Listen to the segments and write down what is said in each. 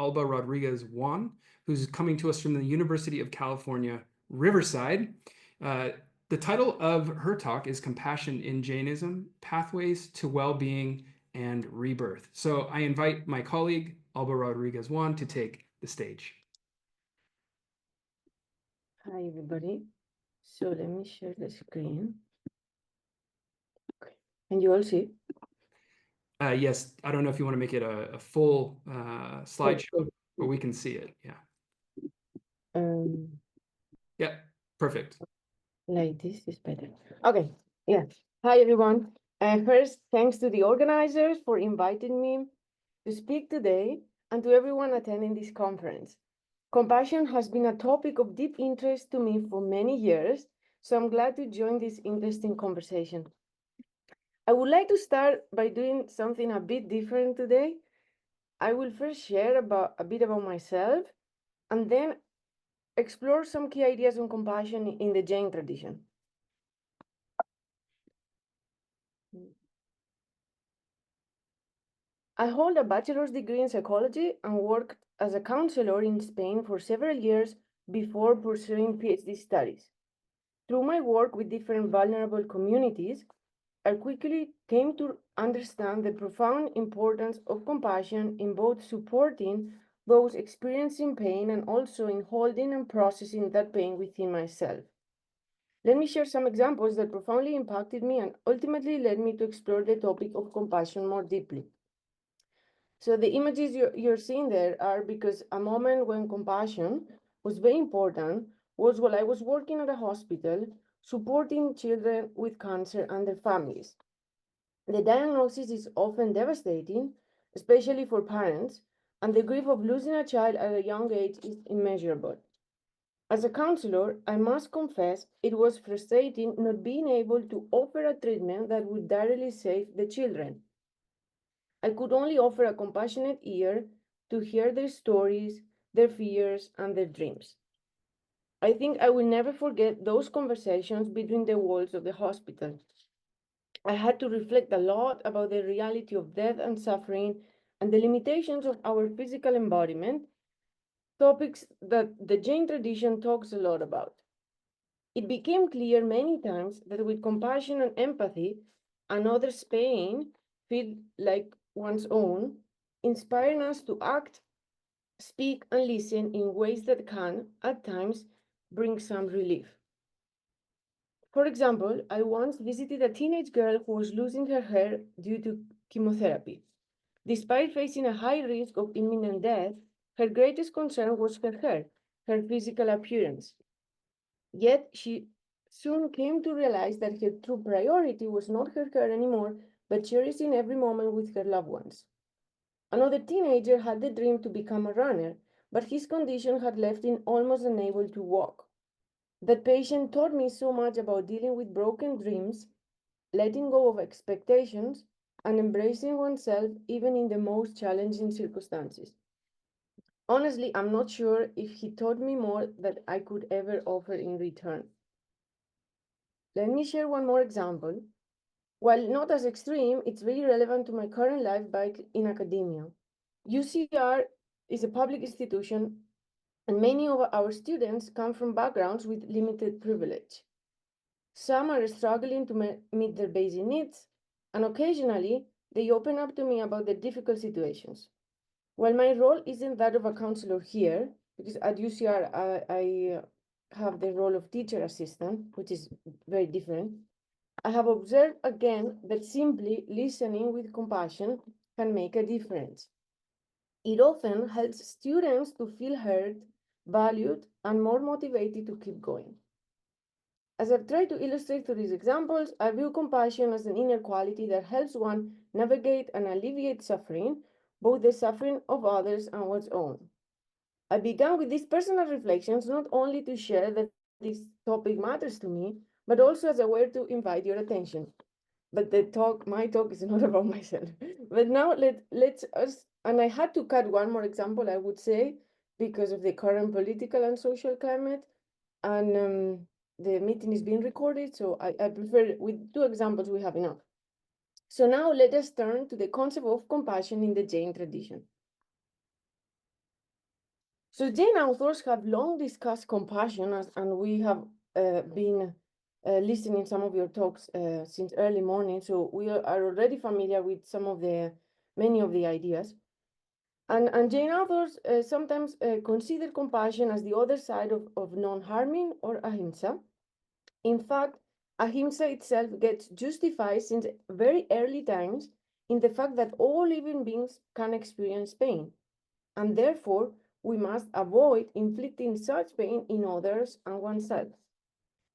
Alba Rodriguez Juan, who's coming to us from the University of California, Riverside. The title of her talk is Compassion in Jainism, Pathways to Well-Being and Rebirth. So I invite my colleague, Alba Rodriguez Juan, to take the stage. Hi, everybody. So let me share the screen. Okay. Can you all see? Yes, I don't know if you want to make it a full slideshow, but we can see it. Yeah. Yeah, perfect. Like this is better. Okay. Yeah. Hi, everyone. First, thanks to the organizers for inviting me to speak today and to everyone attending this conference. Compassion has been a topic of deep interest to me for many years, so I'm glad to join this interesting conversation. I would like to start by doing something a bit different today. I will first share a bit about myself and then explore some key ideas on compassion in the Jain tradition. I hold a bachelor's degree in psychology and worked as a counselor in Spain for several years before pursuing PhD studies. Through my work with different vulnerable communities, I quickly came to understand the profound importance of compassion in both supporting those experiencing pain and also in holding and processing that pain within myself. Let me share some examples that profoundly impacted me and ultimately led me to explore the topic of compassion more deeply. So the images you're seeing there are because a moment when compassion was very important was while I was working at a hospital supporting children with cancer and their families. The diagnosis is often devastating, especially for parents, and the grief of losing a child at a young age is immeasurable. As a counselor, I must confess it was frustrating not being able to offer a treatment that would directly save the children. I could only offer a compassionate ear to hear their stories, their fears, and their dreams. I think I will never forget those conversations between the walls of the hospital. I had to reflect a lot about the reality of death and suffering and the limitations of our physical embodiment, topics that the Jain tradition talks a lot about. It became clear many times that with compassion and empathy, another's pain feel like one's own, inspiring us to act, speak, and listen in ways that can, at times, bring some relief. For example, I once visited a teenage girl who was losing her hair due to chemotherapy. Despite facing a high risk of imminent death, her greatest concern was her hair, her physical appearance. Yet she soon came to realize that her true priority was not her hair anymore, but cherishing every moment with her loved ones. Another teenager had the dream to become a runner, but his condition had left him almost unable to walk. That patient taught me so much about dealing with broken dreams, letting go of expectations, and embracing oneself even in the most challenging circumstances. Honestly, I'm not sure if he taught me more than I could ever offer in return. Let me share one more example. While not as extreme, it's very relevant to my current life back in academia. UCR is a public institution, and many of our students come from backgrounds with limited privilege. Some are struggling to meet their basic needs, and occasionally they open up to me about their difficult situations. While my role isn't that of a counselor here, because at UCR I have the role of teacher assistant, which is very different, I have observed again that simply listening with compassion can make a difference. It often helps students to feel heard, valued, and more motivated to keep going. As I've tried to illustrate through these examples, I view compassion as an inner quality that helps one navigate and alleviate suffering, both the suffering of others and one's own. I began with these personal reflections not only to share that this topic matters to me, but also as a way to invite your attention. But my talk is not about myself. But now let's us, and I had to cut one more example, I would say, because of the current political and social climate, and the meeting is being recorded, so I prefer with two examples we have enough. So now let us turn to the concept of compassion in the Jain tradition. So Jain authors have long discussed compassion, and we have been listening some of your talks since early morning, so we are already familiar with many of the ideas. And Jain authors sometimes consider compassion as the other side of non-harming or ahimsa. In fact, ahimsa itself gets justified since very early times in the fact that all living beings can experience pain, and therefore we must avoid inflicting such pain in others and oneself.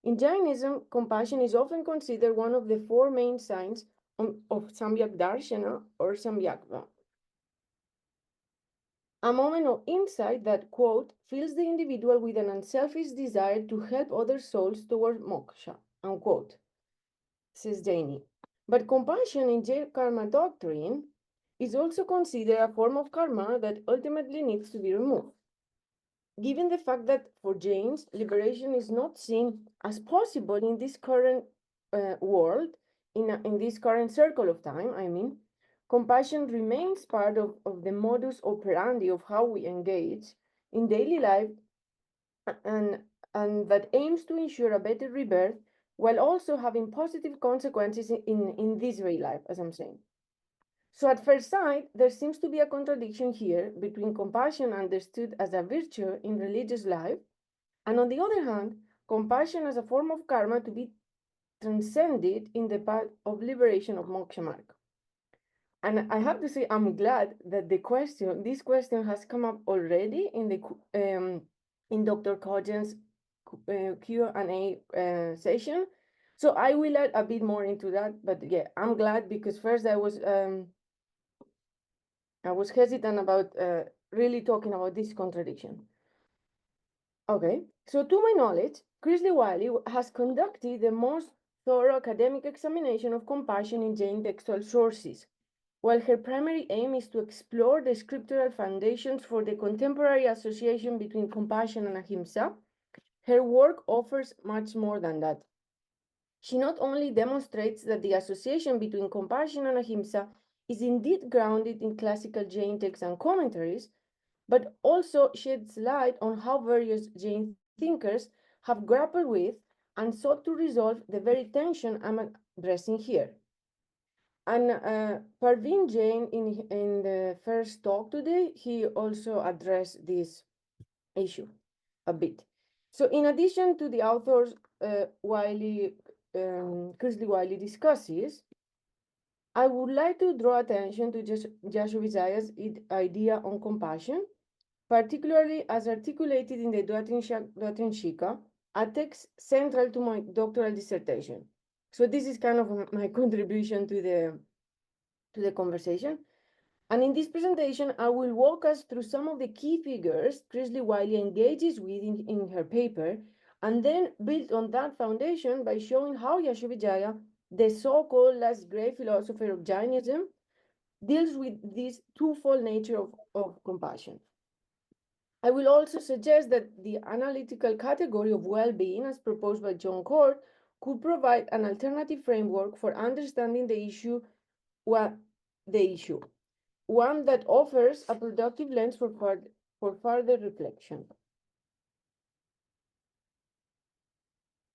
In Jainism, compassion is often considered one of the four main signs of samyag-darśana or samyaktva, a moment of insight that, quote, fills the individual with an unselfish desire to help other souls toward mokṣa, unquote, says Jaini. But compassion in Jain karma doctrine is also considered a form of karma that ultimately needs to be removed. Given the fact that for Jains, liberation is not seen as possible in this current world, in this current circle of time, I mean, compassion remains part of the modus operandi of how we engage in daily life, and, and that aims to ensure a better rebirth while also having positive consequences in this very life, as I'm saying. So at first sight, there seems to be a contradiction here between compassion understood as a virtue in religious life, and on the other hand, compassion as a form of karma to be transcended in the path of liberation of mokṣa mark. And I have to say, I'm glad that this question has come up already in Dr. Cogen's Q&A session. So I will add a bit more into that, but yeah, I'm glad because first I was hesitant about really talking about this contradiction. Okay, so to my knowledge, Chris Wiley has conducted the most thorough academic examination of compassion in Jain textual sources. While her primary aim is to explore the scriptural foundations for the contemporary association between compassion and ahimsa, her work offers much more than that. She not only demonstrates that the association between compassion and ahimsa is indeed grounded in classical Jain texts and commentaries, but also sheds light on how various Jain thinkers have grappled with and sought to resolve the very tension I'm addressing here. And Parveen Jain, in the first talk today, he also addressed this issue a bit. So in addition to the authors Chris Wiley discusses, I would like to draw attention to Joshua Isaiah's idea on compassion, particularly as articulated in the Doctrine Shika, a text central to my doctoral dissertation. So this is kind of my contribution to the conversation. And in this presentation, I will walk us through some of the key figures Chris Wiley engages with in her paper, and then build on that foundation by showing how Yashuvijaya, the so-called last great philosopher of Jainism, deals with this twofold nature of compassion. I will also suggest that the analytical category of well-being, as proposed by John Court, could provide an alternative framework for understanding the issue, one that offers a productive lens for further reflection.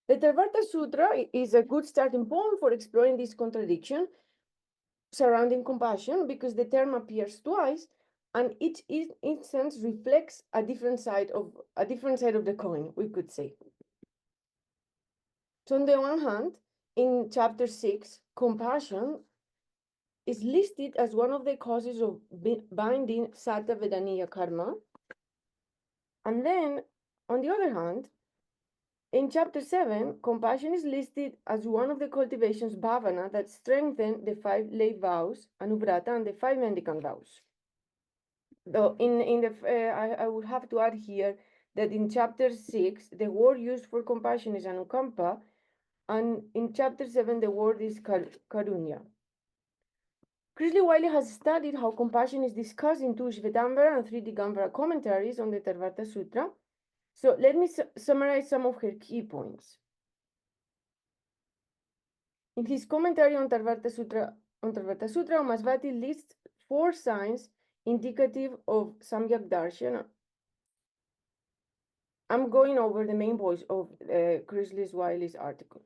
The Theravada Sutra is a good starting point for exploring this contradiction surrounding compassion, because the term appears twice, and each instance reflects a different side of the coin, we could say. So on the one hand, in chapter 6, compassion is listed as one of the causes of binding Sata Vedaniya karma. And then, on the other hand, in chapter 7, compassion is listed as one of the cultivations bhavana that strengthen the 5 lay vows, anuvrata, and the 5 mendicant vows. Though I would have to add here that in chapter 6, the word used for compassion is anukampa, and in chapter 7, the word is karunya. Chris Wiley has studied how compassion is discussed in 2 Shvetambara and 3 Digambara commentaries on the Theravada Sutra. So let me summarize some of her key points. In his commentary on Theravada Sutra, Umasvati lists 4 signs indicative of samyag-darśana I'm going over the main points of Chris Wiley's article.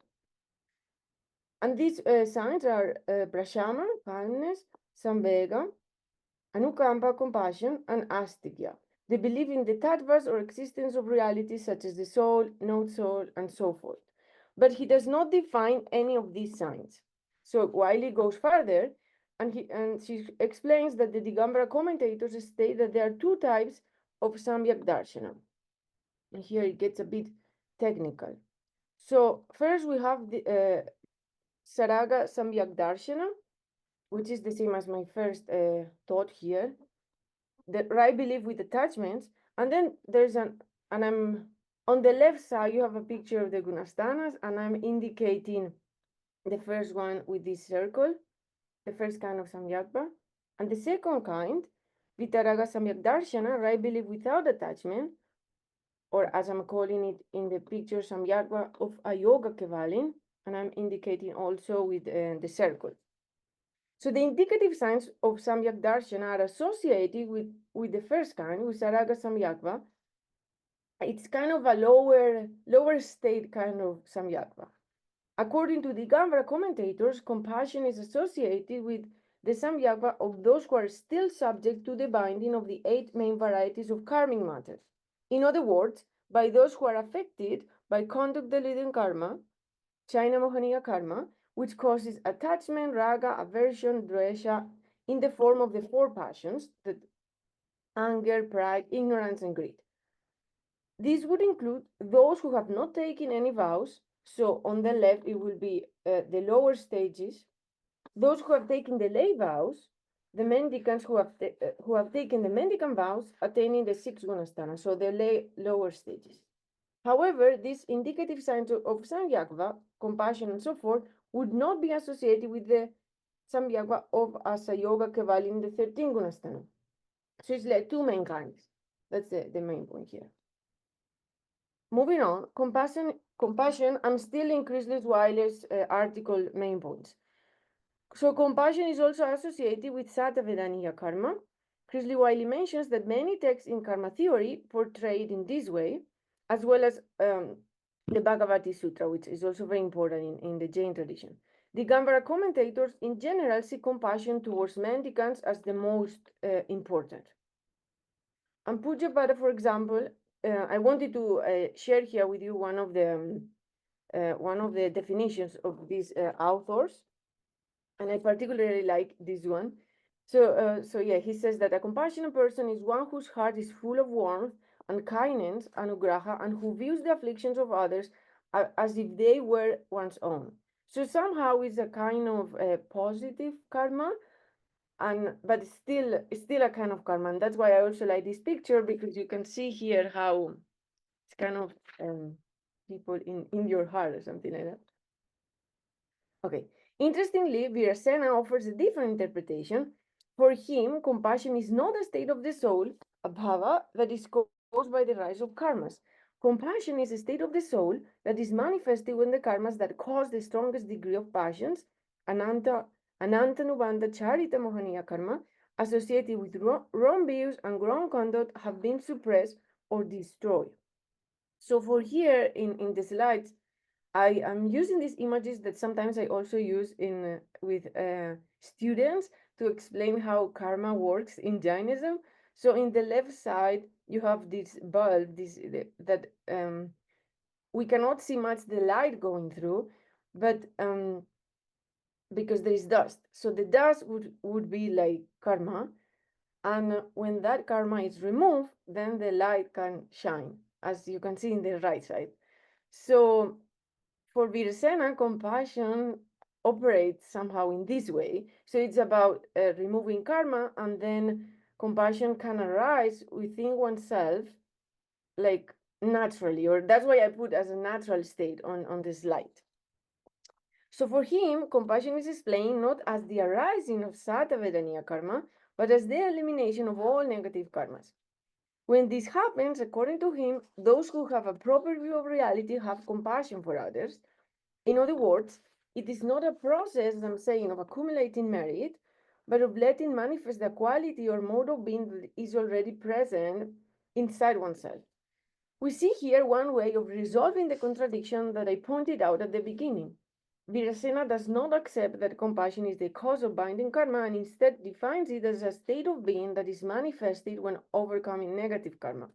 And these signs are prashama, kindness, samvega, anukampa, compassion, and astigya. They believe in the tattvas or existence of realities such as the soul, no soul, and so forth. But he does not define any of these signs. So Wiley goes further, and she explains that the Digambara commentators state that there are two types of samyag-darśana. And here it gets a bit technical. So first we have the Saraga samyag-darśana, which is the same as my first thought here, the right belief with attachments. And then there's and I'm on the left side, you have a picture of the gunastanas, and I'm indicating the first one with this circle, the first kind of samyaktva. And the second kind, vitaraga samyag-darśana, right belief without attachment, or as I'm calling it in the picture, samyaktva of ayoga kevalin, and I'm indicating also with the circle. So the indicative signs of samyag-darśana are associated with the first kind, with saraga samyaktva. It's kind of a lower state kind of samyaktva. According to the Digambara commentators, compassion is associated with the samyaktva of those who are still subject to the binding of the 8 main varieties of karmic matter. In other words, by those who are affected by conduct-deleting karma, China Mohaniya karma, which causes attachment, raga, aversion, dvesha, in the form of the 4 passions, the anger, pride, ignorance, and greed. This would include those who have not taken any vows. So on the left, it will be the lower stages. Those who have taken the lay vows, the mendicants who have taken the mendicant vows, attaining the 6 gunastana, so the lower stages. However, these indicative signs of samyaktva, compassion, and so forth, would not be associated with the samyaktva of asayoga kevalin in the 13 gunastana. So it's like 2 main kinds. That's the main point here. Moving on, compassion, I'm still in Chris Wiley's article main points. So compassion is also associated with Satavedaniya karma. Chris Wiley mentions that many texts in karma theory portray it in this way, as well as the Bhagavati Sutra, which is also very important in the Jain tradition. The Digambara commentators in general see compassion towards mendicants as the most important. And Pujyapada, for example, I wanted to share here with you one of the definitions of these authors, and I particularly like this one. So yeah, he says that a compassionate person is one whose heart is full of warmth and kindness, anugraha, and who views the afflictions of others as if they were one's own. So somehow it's a kind of positive karma, but it's still a kind of karma, and that's why I also like this picture, because you can see here how it's kind of people in your heart or something like that. Okay. Interestingly, Virasena offers a different interpretation. For him, compassion is not a state of the soul, a bhava, that is caused by the rise of karmas. Compassion is a state of the soul that is manifested when the karmas that cause the strongest degree of passions, ananta nubandha charita mohaniya karma, associated with wrong views and wrong conduct, have been suppressed or destroyed. So for here in the slides, I am using these images that sometimes I also use with students to explain how karma works in Jainism. So in the left side, you have this bulb, that we cannot see much the light going through, but because there is dust. So the dust would be like karma, and when that karma is removed, then the light can shine, as you can see in the right side. So for Virsena, compassion operates somehow in this way. So it's about removing karma, and then compassion can arise within oneself, like naturally, or that's why I put as a natural state on the slide. So for him, compassion is explained not as the arising of Satavedaniya karma, but as the elimination of all negative karmas. When this happens, according to him, those who have a proper view of reality have compassion for others. In other words, it is not a process, as I'm saying, of accumulating merit, but of letting manifest the quality or mode of being that is already present inside oneself. We see here one way of resolving the contradiction that I pointed out at the beginning. Vipassana does not accept that compassion is the cause of binding karma and instead defines it as a state of being that is manifested when overcoming negative karma.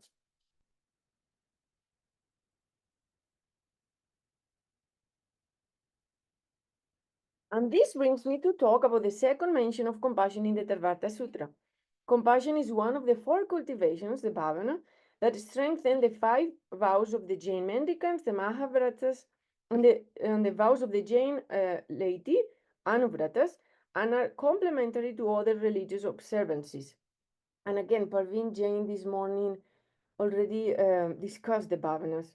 And this brings me to talk about the second mention of compassion in the Theravada Sutra. Compassion is one of the 4 cultivations, the bhavana, that strengthen the 5 vows of the Jain mendicants, the Mahavratas, and the vows of the Jain laity, Anuvratas, and are complementary to other religious observances. And again, Parveen Jain this morning already discussed the bhavanas.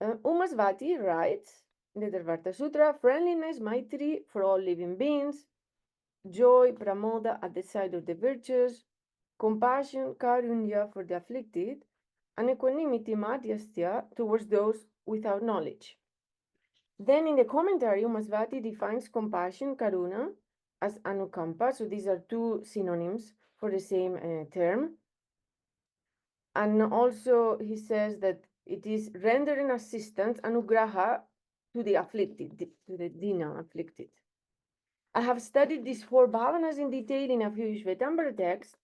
Umasvati writes in the Theravada Sutra, friendliness, maitri for all living beings, joy, pramoda at the side of the virtues, compassion, karunya for the afflicted, and equanimity, madhyastya, towards those without knowledge. Then in the commentary, Umasvati defines compassion, karuna, as anukampa. So these are 2 synonyms for the same term. And also he says that it is rendering assistance, anugraha, to the afflicted, to the dina, afflicted. I have studied these 4 bhavanas in detail in a few Shvetambara texts,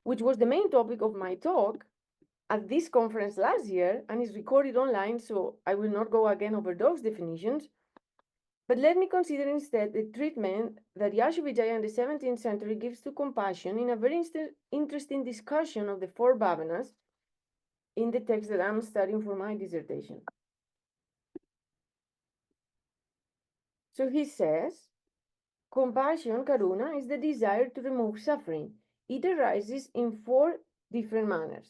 which was the main topic of my talk at this conference last year and is recorded online, so I will not go again over those definitions. But let me consider instead the treatment that Yashovijaya in the 17th century gives to compassion in a very interesting discussion of the 4 bhavanas in the text that I'm studying for my dissertation. So he says, compassion, karuna, is the desire to remove suffering. It arises in 4 different manners.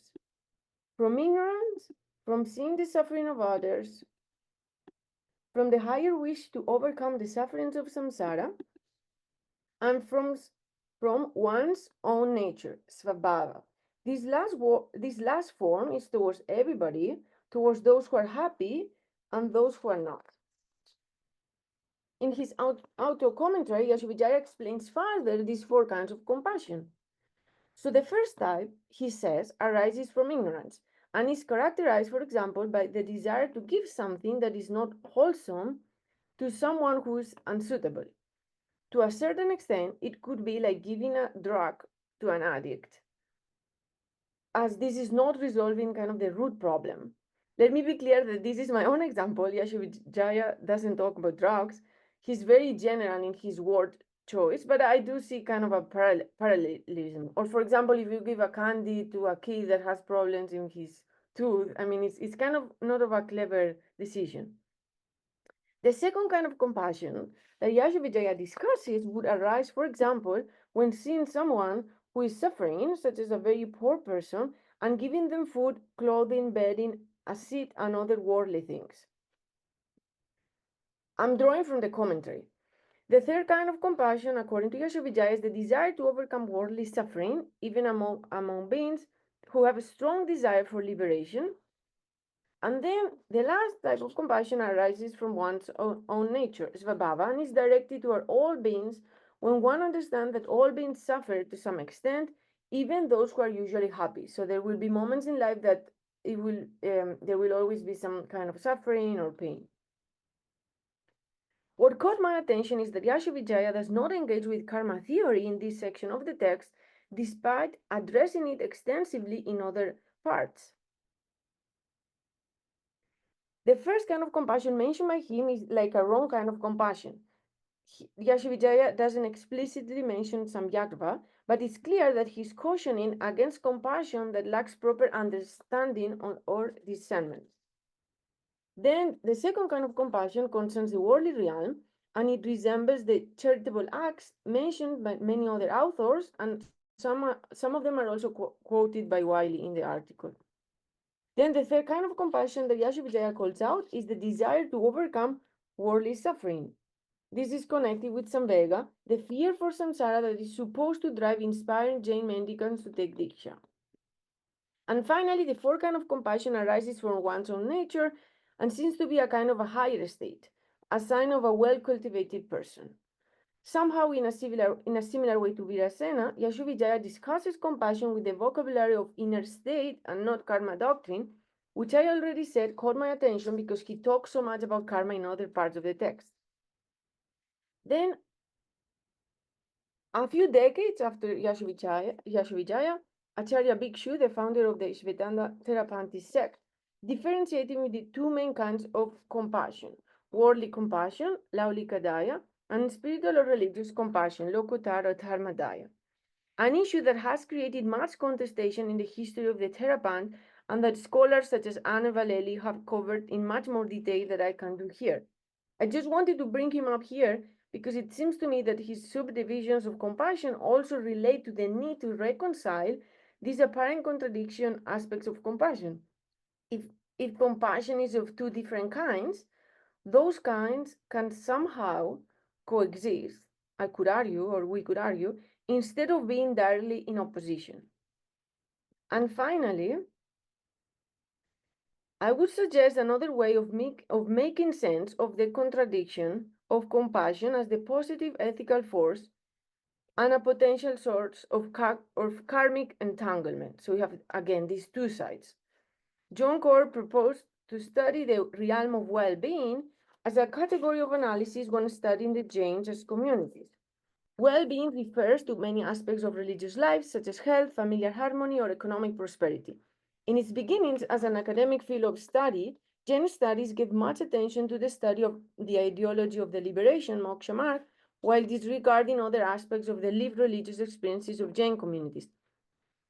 From ignorance, from seeing the suffering of others, from the higher wish to overcome the sufferings of samsara, and from one's own nature, svabhava. This last form is towards everybody, towards those who are happy and those who are not. In his auto commentary, Yashovijaya explains further these 4 kinds of compassion. So the first type, he says, arises from ignorance and is characterized, for example, by the desire to give something that is not wholesome to someone who is unsuitable. To a certain extent, it could be like giving a drug to an addict, as this is not resolving kind of the root problem. Let me be clear that this is my own example. Yashovijaya doesn't talk about drugs. He's very general in his word choice, but I do see kind of a parallelism. Or for example, if you give a candy to a kid that has problems in his tooth, I mean, it's kind of not of a clever decision. The second kind of compassion that Yashovijaya discusses would arise, for example, when seeing someone who is suffering, such as a very poor person, and giving them food, clothing, bedding, a seat, and other worldly things. I'm drawing from the commentary. The third kind of compassion, according to Yashovijaya, is the desire to overcome worldly suffering, even among beings who have a strong desire for liberation. And then the last type of compassion arises from one's own nature, svabhava, and is directed toward all beings when one understands that all beings suffer to some extent, even those who are usually happy. So there will be moments in life that there will always be some kind of suffering or pain. What caught my attention is that Yashovijaya does not engage with karma theory in this section of the text, despite addressing it extensively in other parts. The first kind of compassion mentioned by him is like a wrong kind of compassion. Yashovijaya doesn't explicitly mention samyaktva, but it's clear that he's cautioning against compassion that lacks proper understanding or discernment. Then the second kind of compassion concerns the worldly realm, and it resembles the charitable acts mentioned by many other authors, and some of them are also quoted by Wiley in the article. Then the third kind of compassion that Yashovijaya calls out is the desire to overcome worldly suffering. This is connected with samvega, the fear for samsara that is supposed to drive inspiring Jain mendicants to take diksha. And finally, the fourth kind of compassion arises from one's own nature and seems to be a kind of a higher state, a sign of a well-cultivated person. Somehow, in a similar way to Virasena, Yashovijaya discusses compassion with the vocabulary of inner state and not karma doctrine, which I already said caught my attention because he talks so much about karma in other parts of the text. Then, a few decades after Yashovijaya, Acharya Bhikshu, the founder of the Shvetanda Therapantist sect, differentiating the two main kinds of compassion: worldly compassion, Laulikadaya, and spiritual or religious compassion, Lokottara or Dharmadaya. An issue that has created much contestation in the history of the Therapant and that scholars such as Anne Valeli have covered in much more detail than I can do here. I just wanted to bring him up here because it seems to me that his subdivisions of compassion also relate to the need to reconcile these apparent contradiction aspects of compassion. If compassion is of two different kinds, those kinds can somehow coexist, I could argue, or we could argue, instead of being directly in opposition. And finally, I would suggest another way of making sense of the contradiction of compassion as the positive ethical force and a potential source of karmic entanglement. So we have, again, these two sides. John Core proposed to study the realm of well-being as a category of analysis when studying the Jains as communities. Well-being refers to many aspects of religious life, such as health, familial harmony, or economic prosperity. In its beginnings as an academic field of study, Jain studies gave much attention to the study of the ideology of the liberation, mokṣa mark, while disregarding other aspects of the lived religious experiences of Jain communities.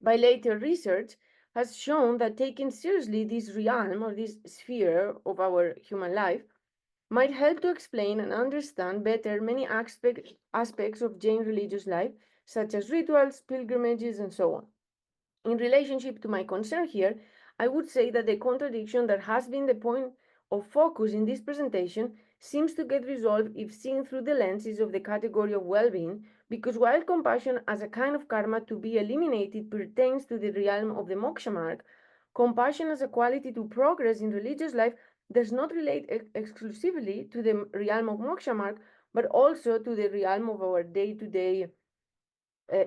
By later research has shown that taking seriously this realm or this sphere of our human life might help to explain and understand better many aspects of Jain religious life, such as rituals, pilgrimages, and so on. In relationship to my concern here, I would say that the contradiction that has been the point of focus in this presentation seems to get resolved if seen through the lenses of the category of well-being, because while compassion as a kind of karma to be eliminated pertains to the realm of the mokṣa mark, compassion as a quality to progress in religious life does not relate exclusively to the realm of mokṣa mark, but also to the realm of our day-to-day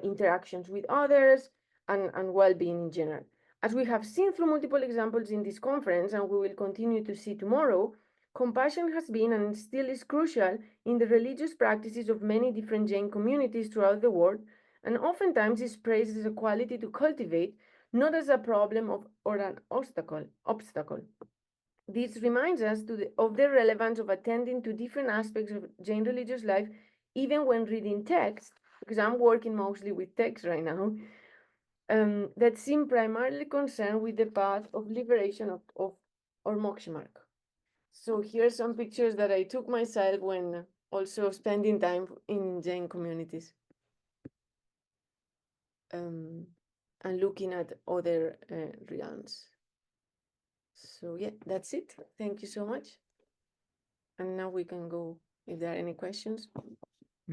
interactions with others and well-being in general. As we have seen through multiple examples in this conference, and we will continue to see tomorrow, compassion has been and still is crucial in the religious practices of many different Jain communities throughout the world, and oftentimes is praised as a quality to cultivate, not as a problem or an obstacle. This reminds us of the relevance of attending to different aspects of Jain religious life, even when reading text, because I'm working mostly with text right now, that seem primarily concerned with the path of liberation of or mokṣa mark. So here's some pictures that I took myself when also spending time in Jain communities. And looking at other realms. So yeah, that's it. Thank you so much. And now we can go if there are any questions.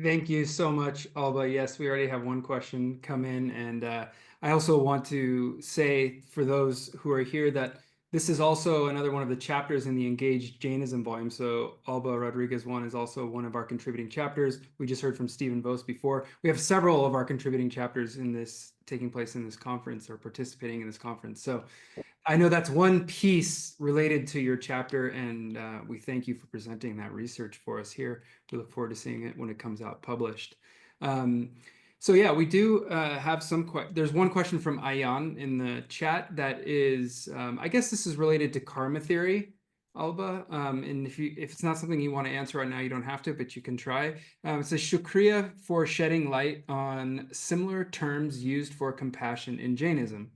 Thank you so much, Alba. Yes, we already have one question come in. And I also want to say for those who are here that this is also another one of the chapters in the Engaged Jainism volume. So Alba Rodriguez one is also one of our contributing chapters. We just heard from Stephen Vos before. We have several of our contributing chapters in this taking place in this conference or participating in this conference. So I know that's one piece related to your chapter, and we thank you for presenting that research for us here. We look forward to seeing it when it comes out published. So yeah, we do have there's one question from Ayan in the chat that is, I guess this is related to karma theory, Alba. And if it's not something you want to answer right now, you don't have to, but you can try. It says, Shukriya for shedding light on similar terms used for compassion in Jainism.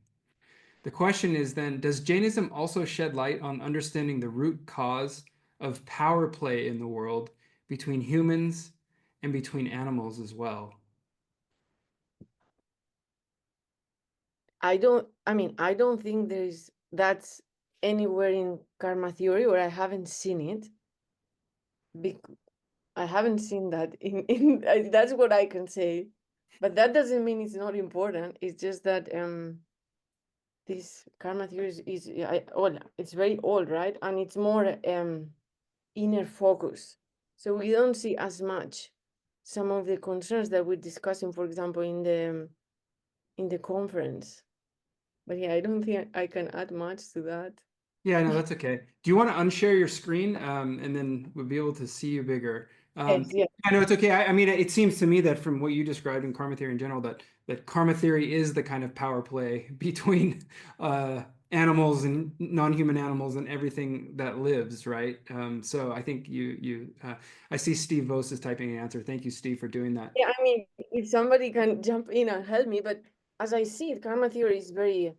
The question is then, does Jainism also shed light on understanding the root cause of power play in the world between humans and between animals as well? I don't think that's anywhere in karma theory, or I haven't seen it. I haven't seen that that's what I can say. But that doesn't mean it's not important. It's just that this karma theory is old. It's very old, right? And it's more inner focus. So we don't see as much some of the concerns that we're discussing, for example, in the conference. But yeah, I don't think I can add much to that. Yeah, no, that's okay. Do you want to unshare your screen, and then we'll be able to see you bigger? Yes, yeah. I know it's okay. I mean, it seems to me that from what you described in karma theory in general, that karma theory is the kind of power play between animals and non-human animals and everything that lives, right? So I think I see Steve Vos is typing an answer. Thank you, Steve, for doing that. Yeah, I mean, if somebody can jump in and help me, but as I see it, karma theory is very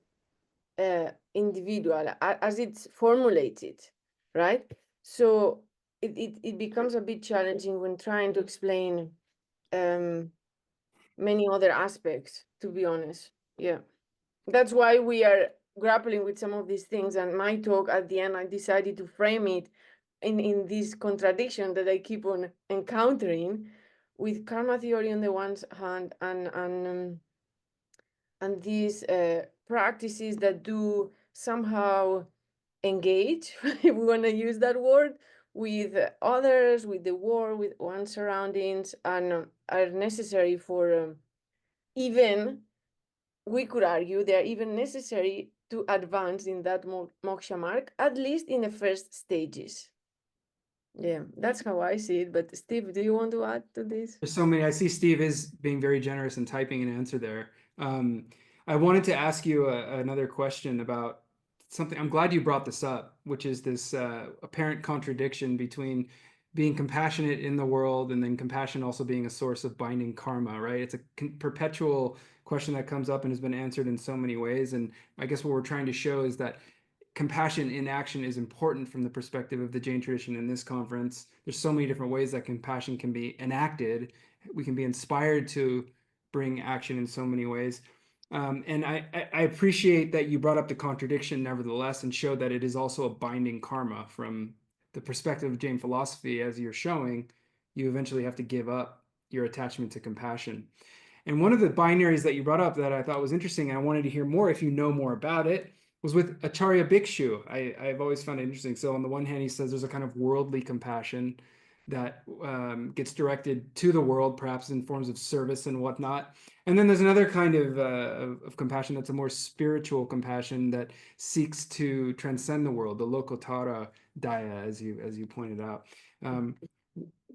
individual as it's formulated, right? So it becomes a bit challenging when trying to explain many other aspects, to be honest. Yeah. That's why we are grappling with some of these things. And my talk at the end, I decided to frame it in this contradiction that I keep on encountering with karma theory on the one hand and these practices that do somehow engage, if we want to use that word, with others, with the world, with one's surroundings, and are necessary for even, we could argue, they are even necessary to advance in that moksha mark, at least in the first stages. Yeah, that's how I see it. But Steve, do you want to add to this? There's so many. I see Steve is being very generous and typing an answer there. I wanted to ask you another question about something. I'm glad you brought this up, which is this apparent contradiction between being compassionate in the world and then compassion also being a source of binding karma, right? It's a perpetual question that comes up and has been answered in so many ways. And I guess what we're trying to show is that compassion in action is important from the perspective of the Jain tradition in this conference. There's so many different ways that compassion can be enacted. We can be inspired to bring action in so many ways. And I appreciate that you brought up the contradiction nevertheless and showed that it is also a binding karma from the perspective of Jain philosophy. As you're showing, you eventually have to give up your attachment to compassion. And one of the binaries that you brought up that I thought was interesting, and I wanted to hear more if you know more about it, was with Acharya Bhikshu. I've always found it interesting. So on the one hand, he says there's a kind of worldly compassion that gets directed to the world, perhaps in forms of service and whatnot. And then there's another kind of compassion that's a more spiritual compassion that seeks to transcend the world, the lokotara daya, as you pointed out.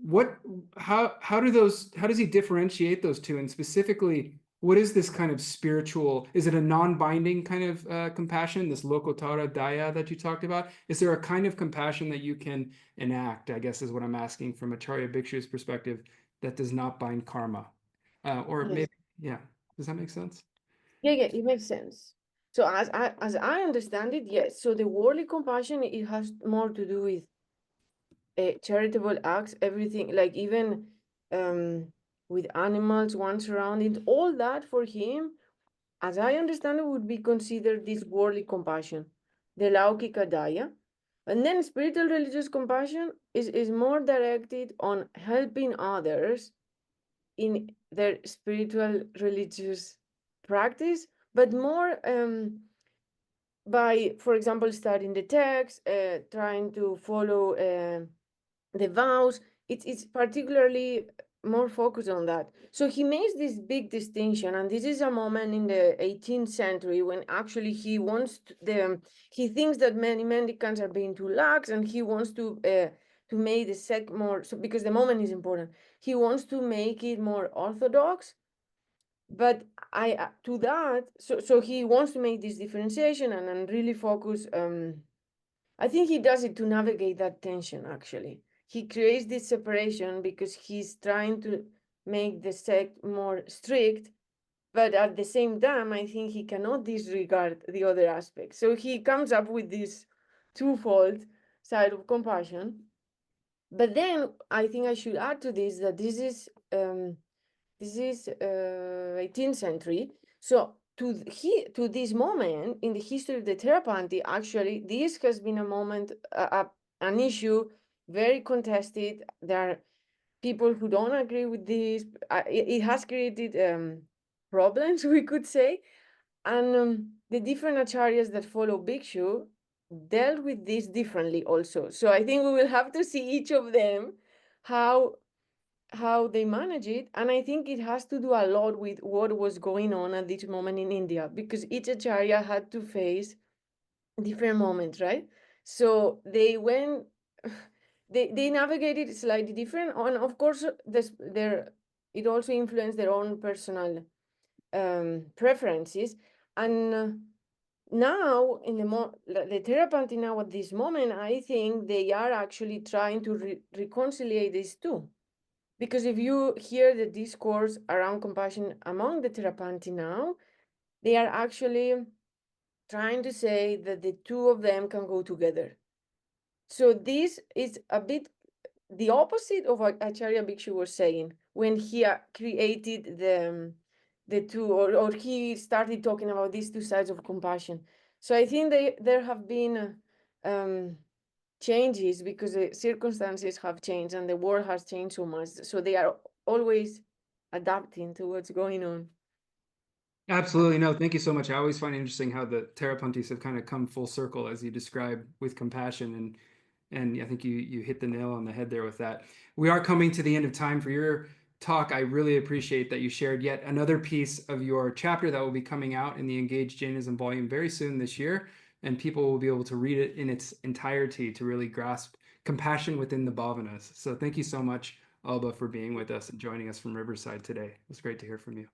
What how does he differentiate those two, and specifically what is this kind of spiritual, is it a non-binding kind of compassion, this lokotara daya that you talked about? Is there a kind of compassion that you can enact, I guess is what I'm asking, from Acharya Bhikshu's perspective, that does not bind karma? Or Yes. maybe, yeah, does that make sense? Yeah, yeah, it makes sense. So as I understand it, yes. So the worldly compassion, it has more to do with charitable acts, everything, like even with animals, one's surroundings, all that for him, as I understand it, would be considered this worldly compassion, the laukika daya. And then spiritual religious compassion is more directed on helping others in their spiritual religious practice, but more by, for example, studying the text, trying to follow the vows. It's particularly more focused on that. So he makes this big distinction, and this is a moment in the 18th century when actually he wants he thinks that many mendicants are being too lax, and he wants to make the sect more, so because the moment is important, he wants to make it more orthodox. But I to that, so he wants to make this differentiation and really focus. I think he does it to navigate that tension, actually. He creates this separation because he's trying to make the sect more strict, but at the same time, I think he cannot disregard the other aspects. So he comes up with this twofold side of compassion. But then I think I should add to this that this is 18th century. So to this moment in the history of the Therapanthy, actually, this has been a moment, an issue, very contested. There are people who don't agree with this. It has created problems, we could say. And the different acharyas that follow Bhikshu dealt with this differently also. So I think we will have to see each of them, how how they manage it. And I think it has to do a lot with what was going on at this moment in India, because each acharya had to face different moments, right? So they went, they navigated slightly different. And of course, it also influenced their own personal preferences. And now, in the therapeutic now at this moment, I think they are actually trying to reconcile these two. Because if you hear the discourse around compassion among the therapeutic now, they are actually trying to say that the two of them can go together. So this is a bit the opposite of what Acharya Bhikshu was saying when he created the two, or he started talking about these two sides of compassion. So I think there have been changes because the circumstances have changed and the world has changed so much. So they are always adapting to what's going on. Absolutely. No, thank you so much. I always find it interesting how the Terapuntis have kind of come full circle as you describe with compassion, and I think you hit the nail on the head there with that. We are coming to the end of time for your talk. I really appreciate that you shared yet another piece of your chapter that will be coming out in the Engaged Jainism volume very soon this year, and people will be able to read it in its entirety to really grasp compassion within the bhavanas. So thank you so much, Alba, for being with us and joining us from Riverside today. It was great to hear from you.